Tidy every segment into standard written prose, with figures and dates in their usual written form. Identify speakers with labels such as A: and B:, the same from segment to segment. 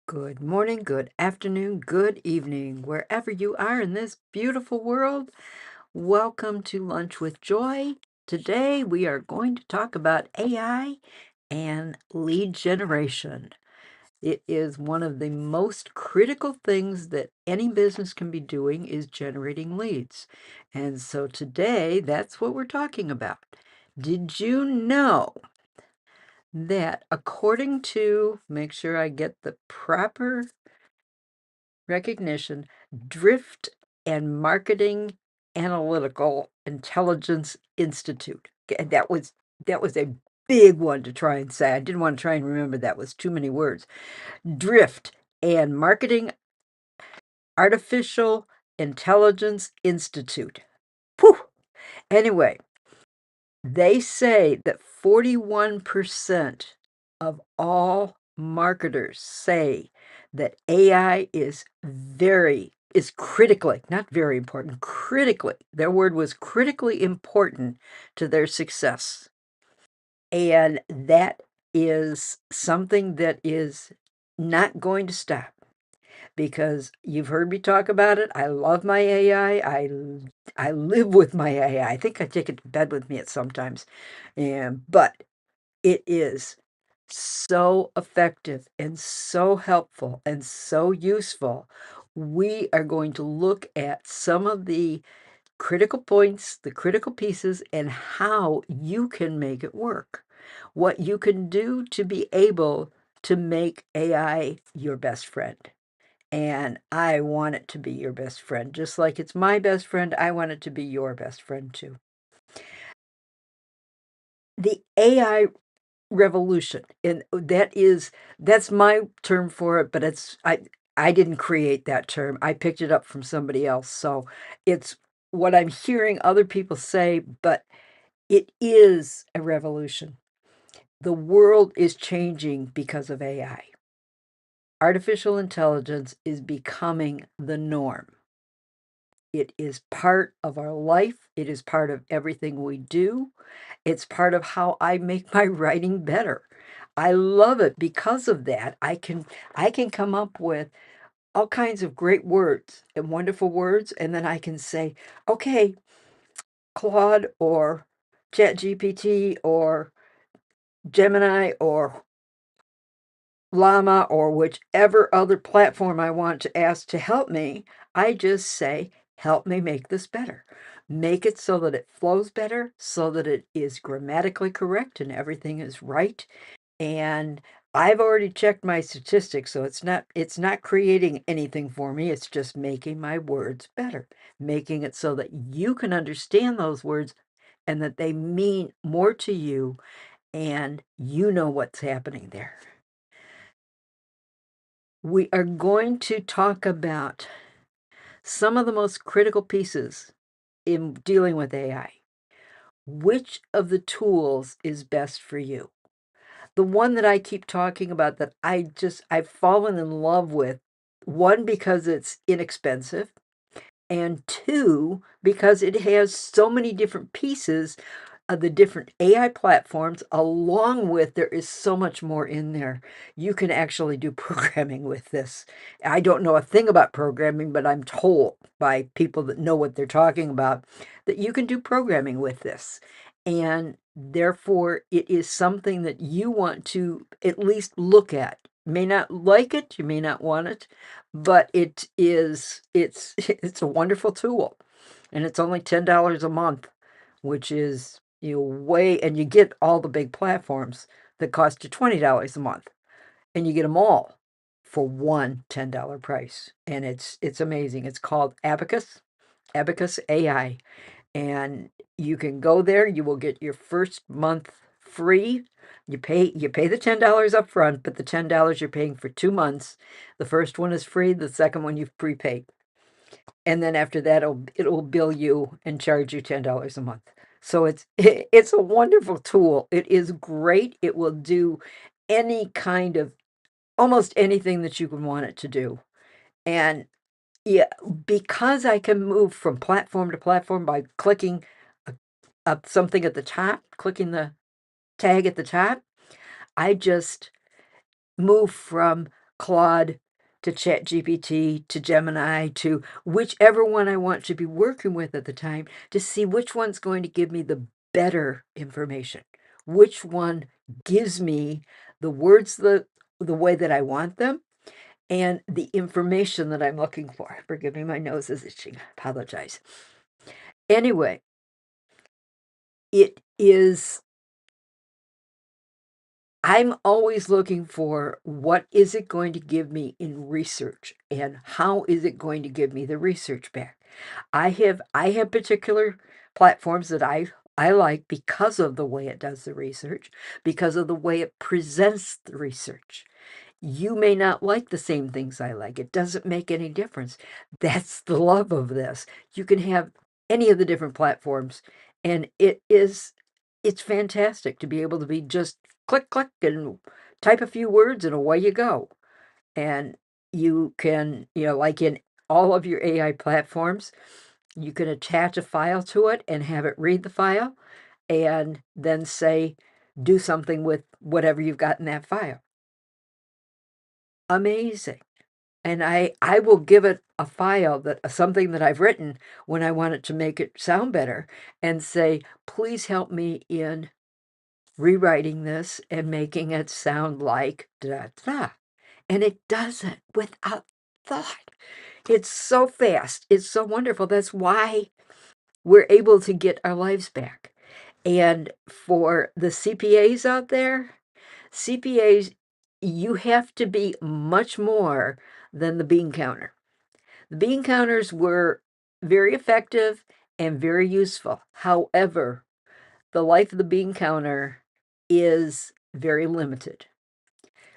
A: Good morning, good afternoon, good evening, wherever you are in this beautiful world. Welcome to Lunch with Joy. Today we are going to talk about AI and lead generation. It is one of the most critical things that any business can be doing is generating leads. And so today that's what we're talking about. Did you know that according to, make sure I get the proper recognition, Drift and Marketing Analytical Intelligence Institute. That was a big one to try and say. I didn't want to try and remember that was too many words. Drift and Marketing Artificial Intelligence Institute. Whew. Anyway, they say that 41% of all marketers say that AI is critically, not very important, critically, their word was critically important to their success. And that is something that is not going to stop because you've heard me talk about it. I love my AI. I live with my AI. I think I take it to bed with me at sometimes. But it is so effective and so helpful and so useful. We are going to look at some of the critical points, the critical pieces, and how you can make it work. What you can do to be able to make AI your best friend. And I want it to be your best friend. Just like it's my best friend, I want it to be your best friend too. The AI revolution, and that's my term for it, but I didn't create that term. I picked it up from somebody else. So it's what I'm hearing other people say, but it is a revolution. The world is changing because of AI. Artificial intelligence is becoming the norm. It is part of our life. It is part of everything we do. It's part of how I make my writing better. I love it because of that. I can come up with all kinds of great words and wonderful words, and then I can say, okay, Claude or ChatGPT or Gemini or Llama or whichever other platform I want to ask to help me, I just say, help me make this better. Make it so that it flows better, so that it is grammatically correct and everything is right. And I've already checked my statistics, so it's not creating anything for me. It's just making my words better, making it so that you can understand those words and that they mean more to you and you know what's happening there. We are going to talk about some of the most critical pieces in dealing with AI. Which of the tools is best for you? The one that I keep talking about that I've fallen in love with, one, because it's inexpensive, and two, because it has so many different pieces of the different AI platforms, along with there is so much more in there. You can actually do programming with this. I don't know a thing about programming, but I'm told by people that know what they're talking about that you can do programming with this. And therefore, it is something that you want to at least look at. You may not like it, you may not want it, but it's a wonderful tool. And it's only $10 a month, which is way, and you get all the big platforms that cost you $20 a month, and you get them all for one $10 price. And it's amazing. It's called Abacus AI. And you can go there, you will get your first month free. You pay the $10 up front, but the $10 you're paying for 2 months. The first one is free, the second one you've prepaid. And then after that it'll bill you and charge you $10 a month. So it's a wonderful tool. It is great. It will do any kind of almost anything that you would want it to do. And yeah, because I can move from platform to platform by clicking up something at the top, clicking the tag at the top, I just move from Claude to ChatGPT to Gemini to whichever one I want to be working with at the time to see which one's going to give me the better information. Which one gives me the words the way that I want them and the information that I'm looking for. Forgive me, my nose is itching. Apologize. Anyway, it is I'm always looking for what is it going to give me in research and how is it going to give me the research back. I have particular platforms that I like because of the way it does the research, because of the way it presents the research. You may not like the same things I like. It doesn't make any difference. That's the love of this. You can have any of the different platforms, and it's fantastic to be able to be just click, click, and type a few words, and away you go. And you can, like in all of your AI platforms, you can attach a file to it and have it read the file, and then say, do something with whatever you've got in that file. Amazing. And I will give it a file that something that I've written when I want it to make it sound better and say, please help me in rewriting this and making it sound like da da. And it does it without thought. It's so fast. It's so wonderful. That's why we're able to get our lives back. And for the CPAs out there, CPAs, you have to be much more than the bean counter. The bean counters were very effective and very useful. However, the life of the bean counter is very limited.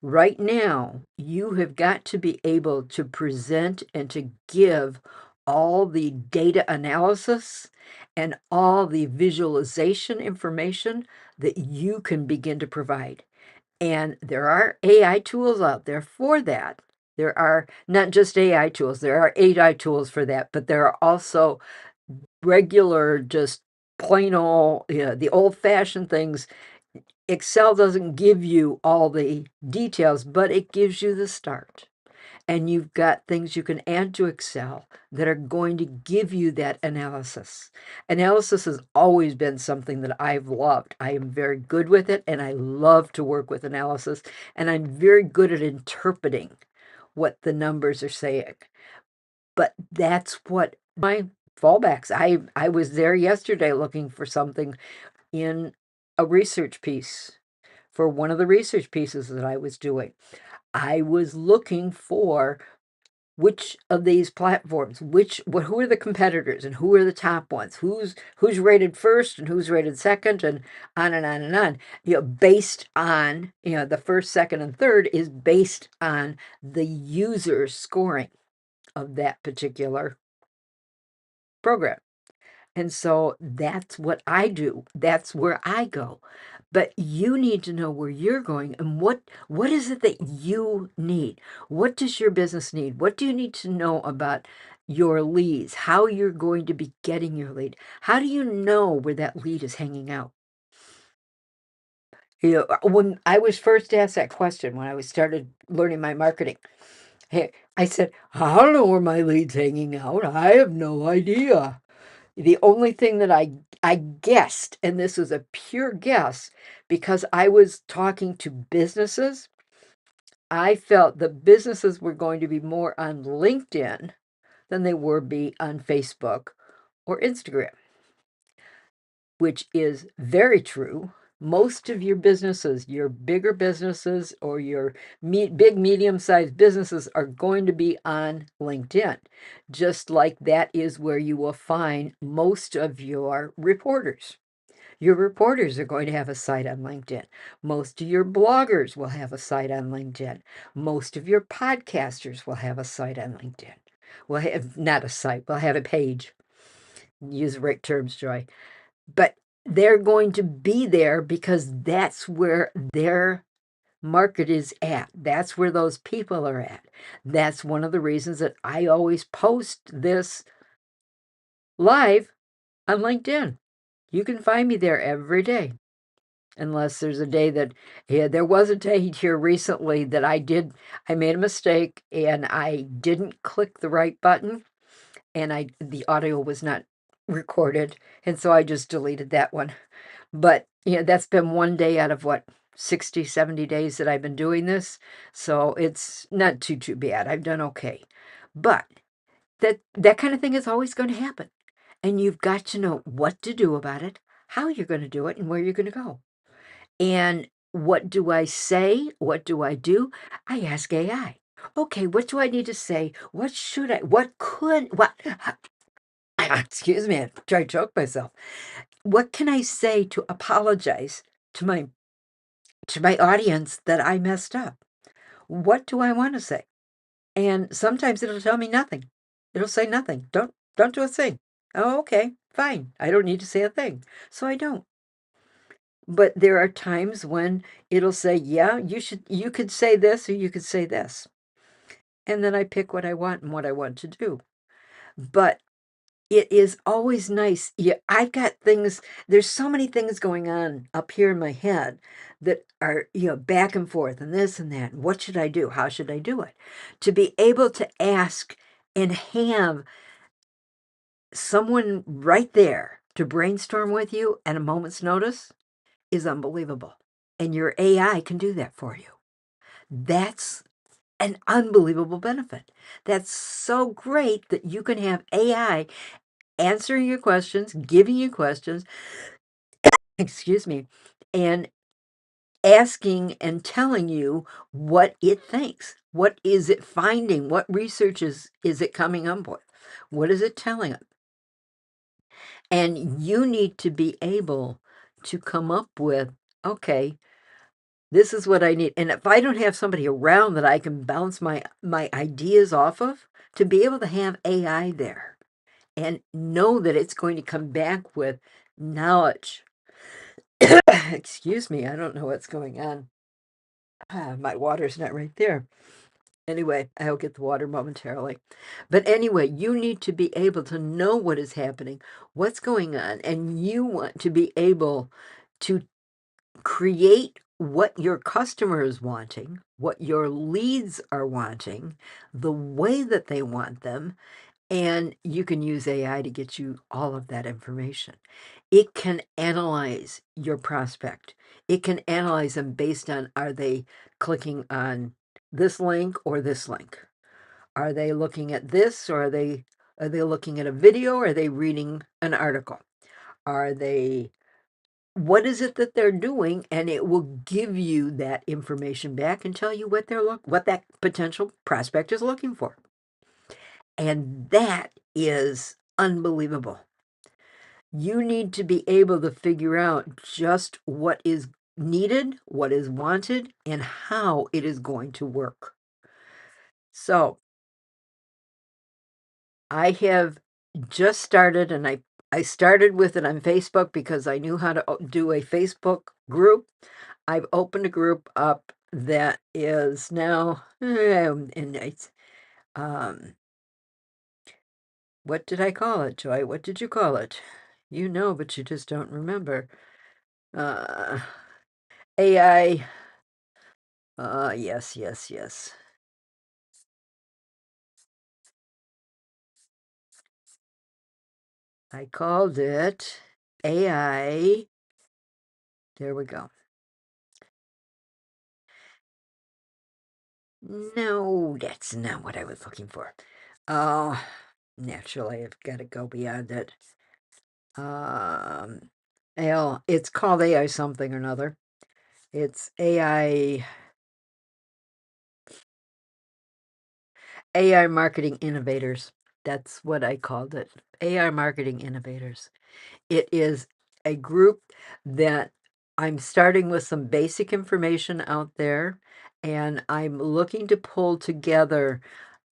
A: Right now, you have got to be able to present and to give all the data analysis and all the visualization information that you can begin to provide. And there are AI tools out there for that. There are not just AI tools, there are AI tools for that, but there are also regular, just plain old, the old-fashioned things. Excel doesn't give you all the details, but it gives you the start. And you've got things you can add to Excel that are going to give you that analysis. Analysis has always been something that I've loved. I am very good with it, and I love to work with analysis, and I'm very good at interpreting what the numbers are saying. But that's what my fallbacks. I was there yesterday looking for something in a research piece for one of the research pieces that I was doing. I was looking for which of these platforms, who are the competitors and who are the top ones, who's rated first and who's rated second, and on and on and on. Based on, the first, second, and third is based on the user scoring of that particular program. And so that's what I do. That's where I go. But you need to know where you're going and what is it that you need? What does your business need? What do you need to know about your leads? How you're going to be getting your lead? How do you know where that lead is hanging out? When I was first asked that question, when I was started learning my marketing, I said, I don't know where my lead's hanging out. I have no idea. The only thing that I guessed, and this was a pure guess, because I was talking to businesses, I felt the businesses were going to be more on LinkedIn than they were be on Facebook or Instagram, which is very true. Most of your businesses, your bigger businesses or your big, medium-sized businesses are going to be on LinkedIn, just like that is where you will find most of your reporters. Your reporters are going to have a site on LinkedIn. Most of your bloggers will have a site on LinkedIn. Most of your podcasters will have a site on LinkedIn. Will have not a site, will have a page. Use the right terms, Joy. But they're going to be there because that's where their market is at. That's where those people are at. That's one of the reasons that I always post this live on LinkedIn. You can find me there every day. unless there's a day that, yeah, there was a day here recently that I made a mistake and I didn't click the right button and the audio was not recorded. And so I just deleted that one. But, that's been one day out of what, 60, 70 days that I've been doing this. So it's not too bad. I've done okay. But that kind of thing is always going to happen. And you've got to know what to do about it, how you're going to do it, and where you're going to go. And what do I say? What do I do? I ask AI. Okay, what do I need to say? What should I, what could, what, excuse me, I tried to choke myself. What can I say to apologize to my audience that I messed up? What do I want to say? And sometimes it'll tell me nothing. It'll say nothing. Don't do a thing. Oh, okay, fine. I don't need to say a thing. So I don't. But there are times when it'll say, yeah, you could say this or you could say this. And then I pick what I want and what I want to do. But it is always nice. Yeah, I've got things, there's so many things going on up here in my head that are, back and forth and this and that. What should I do? How should I do it? To be able to ask and have someone right there to brainstorm with you at a moment's notice is unbelievable. And your AI can do that for you. That's an unbelievable benefit. That's so great that you can have AI answering your questions, giving you questions, excuse me, and asking and telling you what it thinks. What is it finding? What research is it coming up with? What is it telling it? And you need to be able to come up with, okay, this is what I need. And if I don't have somebody around that I can bounce my ideas off of, to be able to have AI there and know that it's going to come back with knowledge. Excuse me, I don't know what's going on. My water's not right there. Anyway, I'll get the water momentarily. But anyway, you need to be able to know what is happening, what's going on, and you want to be able to create what your customer is wanting, what your leads are wanting, the way that they want them, and you can use AI to get you all of that information. It can analyze your prospect. It can analyze them based on, are they clicking on this link or this link? Are they looking at this or are they looking at a video or are they reading an article? Are they what is it that they're doing? And it will give you that information back and tell you what that potential prospect is looking for. And that is unbelievable. You need to be able to figure out just what is needed, what is wanted, and how it is going to work. So I have just started, and I started with it on Facebook because I knew how to do a Facebook group. I've opened a group up that is now, and it's, um, what did I call it, Joy? What did you call it? You know, but you just don't remember. Uh, AI. Yes, yes, yes. I called it AI. There we go. No, that's not what I was looking for. Oh, naturally, I've got to go beyond it. Um, it's called AI something or another. It's AI Marketing Innovators. That's what I called it. AI Marketing Innovators. It is a group that I'm starting with some basic information out there, and I'm looking to pull together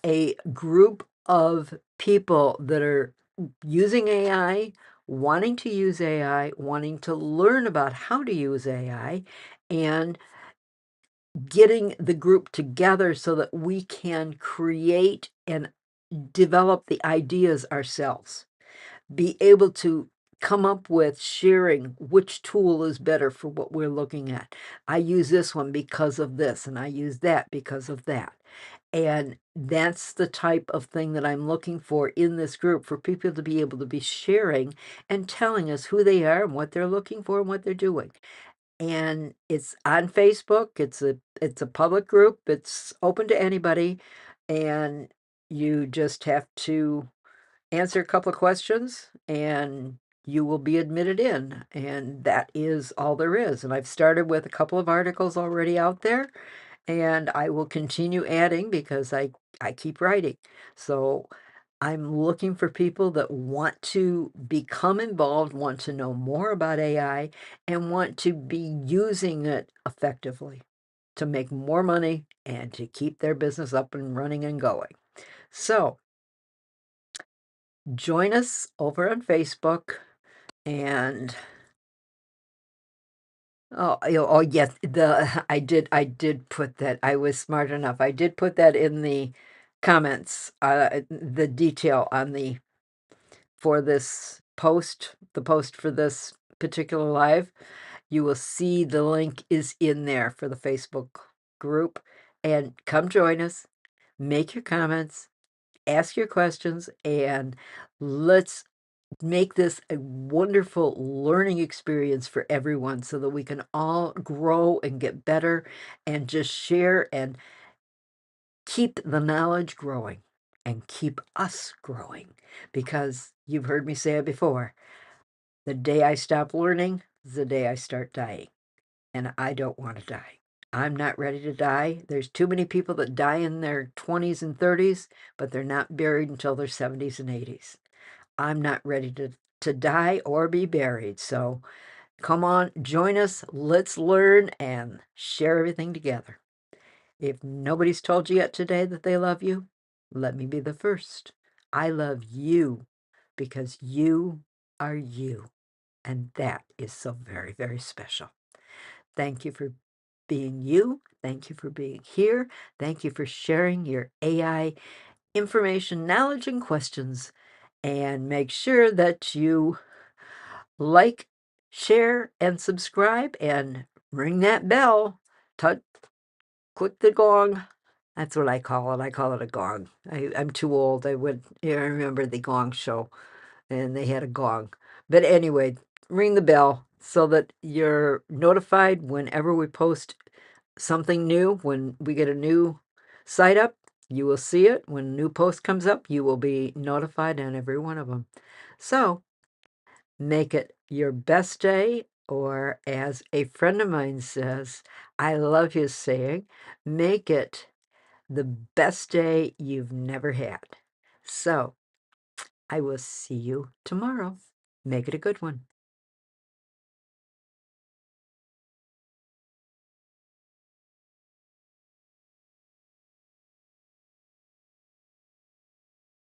A: a group of people that are using AI, wanting to use AI, wanting to learn about how to use AI, and getting the group together so that we can create and develop the ideas ourselves. Be able to come up with sharing which tool is better for what we're looking at. I use this one because of this, and I use that because of that. And that's the type of thing that I'm looking for in this group, for people to be able to be sharing and telling us who they are and what they're looking for and what they're doing. And it's on Facebook. It's a public group. It's open to anybody, and you just have to answer a couple of questions and you will be admitted in, and that is all there is. And I've started with a couple of articles already out there, and I will continue adding because I keep writing. So I'm looking for people that want to become involved, want to know more about AI, and want to be using it effectively to make more money and to keep their business up and running and going. So join us over on Facebook. And oh yes, the I did put that. I was smart enough. I did put that in the comments, the detail on the for this post, the post for this particular live. You will see the link is in there for the Facebook group, and come join us, make your comments, ask your questions, and let's make this a wonderful learning experience for everyone so that we can all grow and get better and just share and keep the knowledge growing and keep us growing. Because you've heard me say it before, the day I stop learning is the day I start dying. And I don't want to die. I'm not ready to die. There's too many people that die in their 20s and 30s, but they're not buried until their 70s and 80s. I'm not ready to die or be buried. So come on, join us. Let's learn and share everything together. If nobody's told you yet today that they love you, let me be the first. I love you because you are you. And that is so very, very special. Thank you for being you. Thank you for being here. Thank you for sharing your AI information, knowledge, and questions. And make sure that you like, share, and subscribe, and ring that bell. Touch, click the gong. That's what I call it. I call it a gong. I'm too old. I remember the Gong Show, and they had a gong. But anyway, ring the bell so that you're notified whenever we post something new. When we get a new site up, you will see it. When a new post comes up, you will be notified on every one of them. So make it your best day, or as a friend of mine says, I love his saying, make it the best day you've never had. So I will see you tomorrow. Make it a good one.